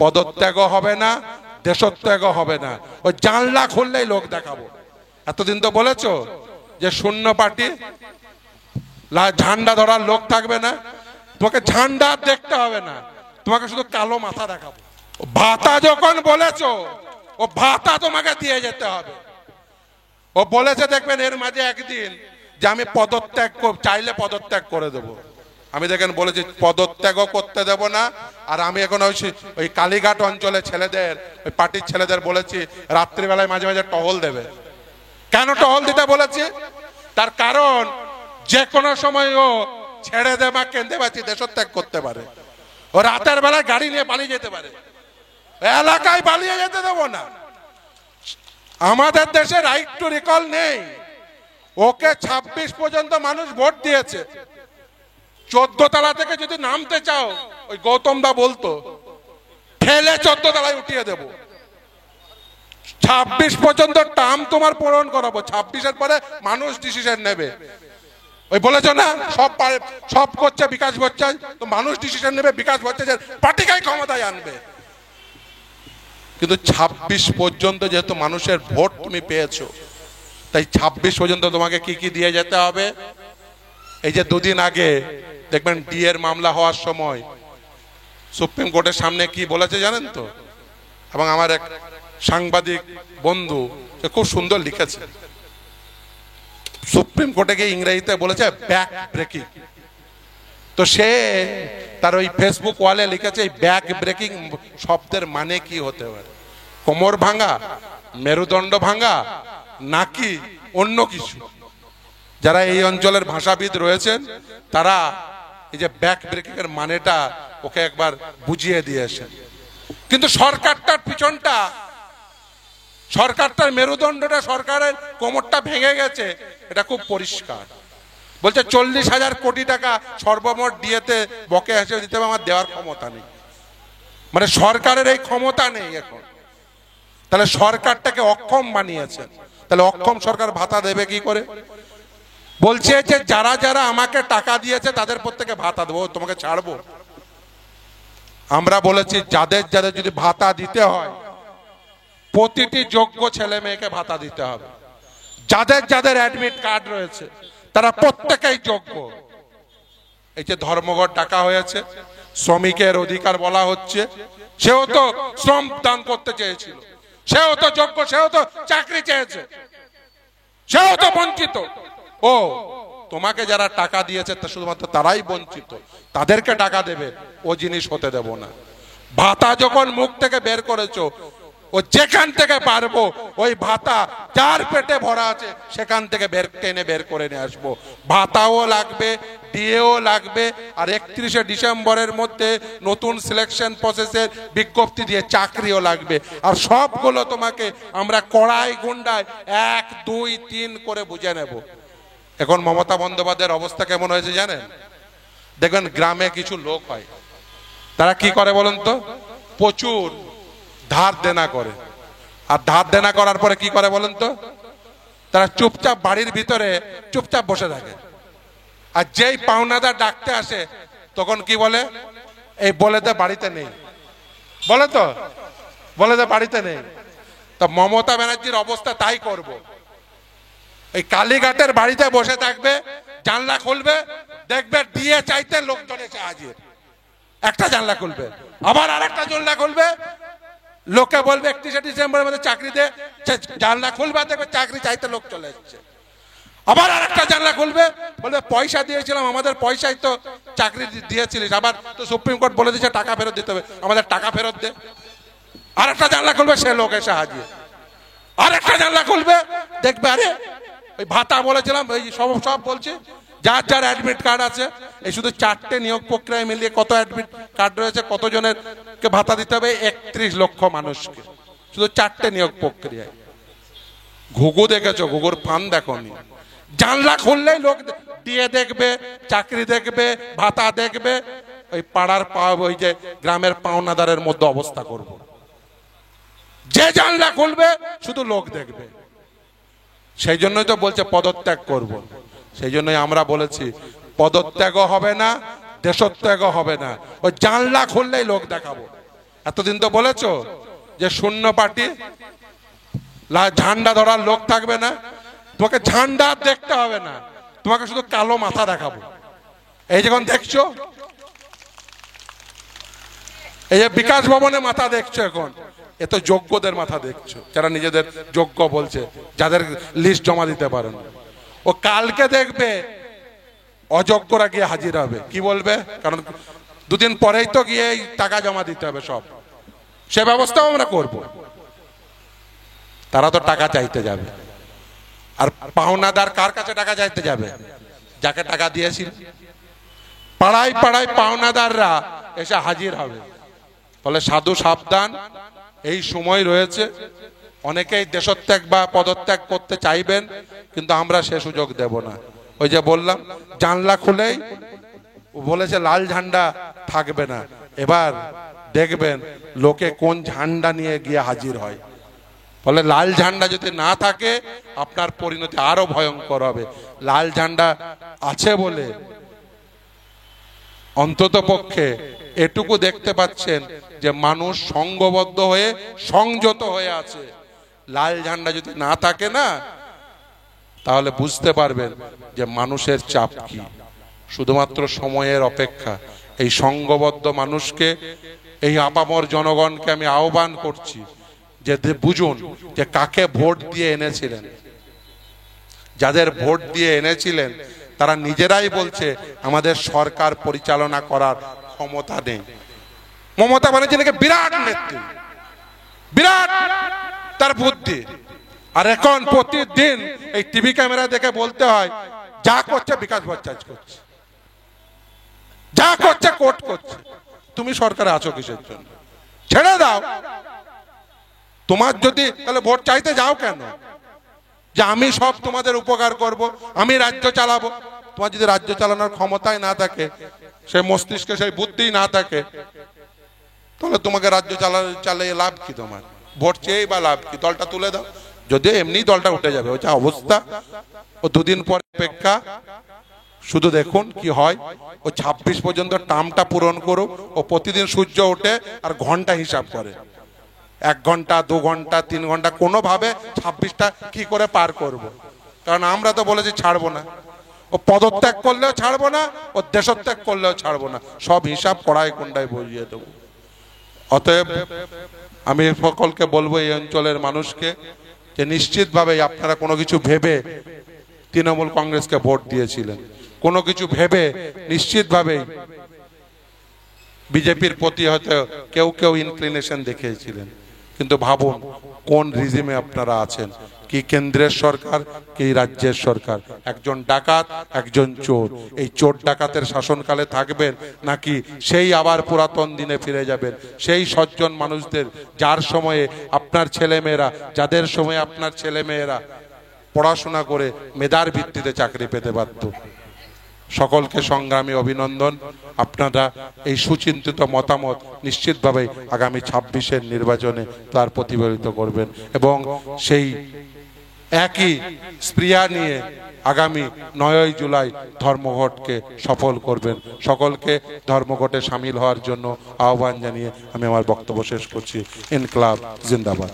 পদত্যাগও হবে না, দেশত্যাগও হবে না, ওই জানলা খুললেই লোক দেখাবো। এতদিন তো বলেছো যে শূন্য পার্টি, ঝান্ডা ধরার লোক থাকবে না, তোমাকে ঝান্ডা দেখতে হবে না, তোমাকে শুধু কালো মাথা দেখাবো। ভাতা যখন বলেছো, ও ভাতা তোমাকে দিয়ে যেতে হবে। ও বলেছে দেখবেন এর মাঝে একদিন যে আমি পদত্যাগ চাইলে পদত্যাগ করে দেব। আমি দেখেন বলেছি পদত্যাগও করতে দেব না। আর আমি এখন ওই কালীঘাট অঞ্চলে ছেলেদের, ওই পার্টির ছেলেদের বলেছি রাত্রিবেলায় মাঝে মাঝে টহল দেবে। কেন টহল দিতে বলেছি? তার কারণ যে কোনো সময় ও ছেড়ে দেবা কেঁদে বাঁচি দেশত্যাগ করতে পারে। ও রাতের বেলায় গাড়ি নিয়ে পালিয়ে যেতে পারে, এলাকায় পালিয়ে যেতে দেবো না। আমাদের দেশে রাইট টু রিকল নেই। ওকে 26 পর্যন্ত মানুষ ভোট দিয়েছে। 14 তলা থেকে যদি নামতে চাও, ওই গৌতম দা বলতো ঠেলে 14 তলায় উঠিয়ে দেব। 26 পর্যন্ত টার্ম তোমার পূরণ করাবো, 26-এর পরে মানুষ ডিসিশন নেবে। ওই বলেছ না সব করছে বিকাশ ভট্টাচার্য, তো মানুষ ডিসিশন নেবে বিকাশ ভট্টাচার্য পার্টিকেই ক্ষমতায় আনবে। কিন্তু 26 পর্যন্ত যেহেতু মানুষের ভোট তুমি পেয়েছো, তাই 26 পর্যন্ত তোমাকে কি কি দিয়ে যেতে হবে। এই যে দুদিন আগে দেখবেন ডিএর মামলা হওয়ার সময় সুপ্রিম কোর্টের সামনে কি বলেছে জানেন তো? এবং আমার এক সাংবাদিক বন্ধু খুব সুন্দর লিখেছে, সুপ্রিম কোর্টে গিয়ে ইংরেজিতে বলেছে ব্যাক ব্রেকিং। তো সে তার ওই ফেসবুক ওয়ালে লিখেছে এই ব্যাক ব্রেকিং শব্দের মানে কি হতে পারে? কোমর ভাঙা, মেরুদণ্ড ভাঙা, নাকি অন্য কিছু? যারা এই অঞ্চলের ভাষাবিদ রয়েছেন তারা এই যে ব্যাক ব্রেকিং এর মানেটা ওকে একবার বুঝিয়ে দিয়েছেন। কিন্তু সরকারটার পিছনটা, সরকারটার মেরুদণ্ডটা, সরকারের কোমরটা ভেঙে গেছে, এটা খুব পরিষ্কার। বলছে 40,000 কোটি টাকা সর্বমোট ডিএতে বকেয়া হিসেবে দিতে হবে, আমার দেওয়ার ক্ষমতা নেই। মানে সরকারের এই ক্ষমতা নেই এখন। তাহলে সরকারটাকে অক্ষম বানিয়েছেন। তাহলে অক্ষম সরকার ভাতা দেবে কি করে? বলছে যে যারা যারা আমাকে টাকা দিয়েছে তাদের প্রত্যেকে ভাতা দেবো, তোমাকে ছাড়বো। আমরা বলেছি যাদের যাদের যদি ভাতা দিতে হয় প্রতিটি যোগ্য ছেলে মেয়েকে ভাতা দিতে হবে। যাদের যাদের অ্যাডমিট কার্ড রয়েছে তারা প্রত্যেকেই যোগ্য। এই যে ধর্মঘট ডাকা হয়েছে, শ্রমিকের অধিকার বলা হচ্ছে, সেও তো শ্রম দান করতে চেয়েছিল, সেও তো যোগ্য, সেও তো চাকরি চেয়েছে, সেও তো বঞ্চিত। ও তোমাকে যারা টাকা দিয়েছে তা শুধুমাত্র তারাই বঞ্চিত, তাদেরকে টাকা দেবে ও জিনিস হতে দেব না। ভাতা যখন মুখ থেকে বের করেছো, ও যেখান থেকে পারবো ওই ভাতা যার পেটে ভরা আছে সেখান থেকে টেনে বের করে নিয়ে আসবো। ভাতাও লাগবে, ডিএও লাগবে, আর 31শে ডিসেম্বরের মধ্যে নতুন সিলেকশন প্রসেসের বিজ্ঞপ্তি দিয়ে চাকরিও লাগবে। আর সবগুলো তোমাকে আমরা কড়াই গুন্ডায় 1, 2, 3 করে বুঝে নেব। এখন মমতা বন্দ্যোপাধ্যায়ের অবস্থা কেমন হয়েছে জানেন? দেখবেন গ্রামে কিছু লোক হয়, তারা কি করে বলুন তো? প্রচুর ধার দেনা করে। আর ধার দেনা করার পরে কি করে বলুন তো? তারা চুপচাপ বাড়ির ভিতরে চুপচাপ বসে থাকে। আর যেই পাওনাদার ডাকতে আসে তখন কি বলে? এই বলে দে বাড়িতে নেই, বলে তো, বলে দে বাড়িতে নেই। তো মমতা ব্যানার্জির অবস্থা তাই করব। এই কালীঘাটের বাড়িতে বসে থাকবে, জানলা খুলবে, দেখবে দিয়ে চাইতে লোকজন এসে হাজির। একটা জানলা খুলবে, আবার আরেকটা জানলা খুলবে, লোকে বলবে 31শে ডিসেম্বরের মধ্যে চাকরি দে, জানলা খুলবে, দেখবে চাকরি চাইতে লোক চলে এসছে। আবার আরেকটা জানলা খুলবে, বলবে পয়সা দিয়েছিলাম, আমাদের পয়সায় তো চাকরি দিয়েছিলিস, আবার তো সুপ্রিম কোর্ট বলে দিয়েছে টাকা ফেরত দিতে হবে, আমাদের টাকা ফেরত দে। আরেকটা জানলা খুলবে, সে লোক এসে হাজির। আরেকটা জানলা খুলবে, দেখবে আরে ওই ভাতা বলেছিলাম, এই সব বলছি, যার যার অ্যাডমিট কার্ড আছে, এই শুধু 4টে নিয়োগ প্রক্রিয়ায় মিলিয়ে কত অ্যাডমিট কার্ড রয়েছে, কতজনের কে ভাতা দিতে হবে? 31 লক্ষ মানুষকে, শুধু 4টে নিয়োগ প্রক্রিয়ায়। ঘুঘু দেখেছো? ঘুঘুর ফান দেখোনি? জানলা খুললেই লোক দিয়ে দেখবে, চাকরি দেখবে, ভাতা দেখবে। ওই পাড়ার ওই যে গ্রামের পাওনাদারের মধ্যে অবস্থা করব। যে জানলা খুলবে শুধু লোক দেখবে। সেই জন্যই তো বলছে পদত্যাগ করব। সেই জন্যই আমরা বলেছি পদত্যাগও হবে না, দেশত্যাগও হবে না, ওই জানলা খুললেই লোক দেখাবো। এতদিন তো বলেছো যে শূন্য পার্টি, ঝান্ডা ধরার লোক থাকবে না। তোমাকে ঝান্ডা দেখতে হবে না, তোমাকে শুধু কালো মাথা দেখাবো। এই যখন দেখছো, এই যে বিকাশ ভবনে মাথা দেখছো, এখন এ তো যোগ্যদের মাথা দেখছো, যারা নিজেদের যোগ্য বলছে, যাদের লিস্ট জমা দিতে পারেন। ও কালকে দেখবে অযোগ্যরা গিয়ে হাজির হবে, কি বলবে? কারণ দুদিন পরেই তো গিয়ে টাকা জমা দিতে হবে সব, সে ব্যবস্থাও আমরা করব। তারা তো টাকা চাইতে যাবে, আর পাওনাদার কার কাছে টাকা চাইতে যাবে? যাকে টাকা দিয়েছিল। পাড়ায় পাড়ায় পাওনাদাররা এসে হাজির হবে। ফলে সাধু সাবধান, এই সময় রয়েছে। অনেকেই দেশত্যাগ বা পদত্যাগ করতে চাইবেন, কিন্তু আমরা সে সুযোগ দেব না। ওই যে বললাম, জানলা খুলেই বলেছে লাল ঝান্ডা থাকবে না। এবার দেখবেন লোকে কোন ঝান্ডা নিয়ে গিয়ে হাজির হয়। ফলে লাল ঝান্ডা যদি না থাকে, আপনার পরিণতি আরো ভয়ঙ্কর হবে। লাল ঝান্ডা আছে বলে অন্তত পক্ষে এটুকু দেখতে পাচ্ছেন যে মানুষ সংঘবদ্ধ হয়ে সংযত হয়ে আছে। লাল ঝান্ডা যদি না থাকে না, তাহলে বুঝতে পারবেন যে মানুষের চাপ কি। শুধুমাত্র সময়ের অপেক্ষা। এই সংঘবদ্ধ মানুষকে, এই আপামর জনগণকে আমি আহ্বান করছি যে বুঝুন যে কাকে ভোট দিয়ে এনেছিলেন। যাদের ভোট দিয়ে এনেছিলেন তারা নিজেরাই বলছে আমাদের সরকার পরিচালনা করার ক্ষমতা নেই। মমতা ব্যানার্জি নাকি বিরাট নেত্রী, বিরাট তার বুদ্ধি। আর এখন প্রতিদিন এই টিভি ক্যামেরা দেখে বলতে হয় যা করছে বিকাশ ভট্টাচার্য করছে, যা করছে কোর্ট করছে। তুমি সরকারে আছো কিসের জন্য? ছেড়ে দাও। তোমার যদি তাহলে ভোট চাইতে যাও কেন? যে আমি সব তোমাদের উপকার করব, আমি রাজ্য চালাবো। তোমার যদি রাজ্য চালানোর ক্ষমতাই না থাকে, সেই মস্তিষ্কে সেই বুদ্ধি না থাকে, তাহলে তোমাকে রাজ্য চালিয়ে লাভ কি? তোমার ভোট চেয়েই বা লাভ কি? দলটা তুলে দাও। যদি এমনি দলটা উঠে যাবে, ওই যা অবস্থা। ও দুদিন পরে অপেক্ষা, শুধু দেখুন কি হয়। ও 26 পর্যন্ত টার্মটা পূরণ করুক। ও প্রতিদিন সূর্য ওঠে আর ঘন্টা হিসাব করে, 1 ঘন্টা 2 ঘন্টা 3 ঘন্টা, কোনোভাবে 26টা কি করে পার করব। কারণ আমরা তো বলেছি ছাড়বো না। ও পদত্যাগ করলেও ছাড়বো না, ও দেশত্যাগ করলেও ছাড়বো না। সব হিসাব কড়াই কোন্ডায় বইয়ে দেবো। অতএব আমি সকলকে বলবো, এই অঞ্চলের মানুষকে, যে নিশ্চিতভাবে আপনারা কোনো কিছু ভেবে তৃণমূল কংগ্রেসকে ভোট দিয়েছিলেন, কোনো কিছু ভেবে নিশ্চিতভাবেই বিজেপির প্রতি হয়তো কেউ কেউ ইনক্লিনেশন দেখিয়েছিলেন। কিন্তু ভাবুন কোন রিজিমে আপনারা আছেন, কি কেন্দ্রের সরকার, কি রাজ্যের সরকার। একজন ডাকাত, একজন চোর। এই চোর ডাকাতের শাসনকালে থাকবেন, নাকি সেই আবার পুরাতন দিনে ফিরে যাবেন? সেই সজ্জন মানুষদের যার সময়ে আপনার ছেলেমেয়েরা, যাদের সময়ে আপনার ছেলেমেয়েরা পড়াশোনা করে মেধার ভিত্তিতে চাকরি পেতে পারত। সকলকে সংগ্রামী অভিনন্দন। আপনারা এই সুচিন্তিত মতামত নিশ্চিতভাবে আগামী 26-এর নির্বাচনে তার প্রতিফলিত করবেন, এবং সেই একই স্পৃহা নিয়ে আগামী 9ই জুলাই ধর্মঘটকে সফল করবেন। সকলকে ধর্মঘটে সামিল হওয়ার জন্য আহ্বান জানিয়ে আমি আমার বক্তব্য শেষ করছি। ইনকলাব জিন্দাবাদ।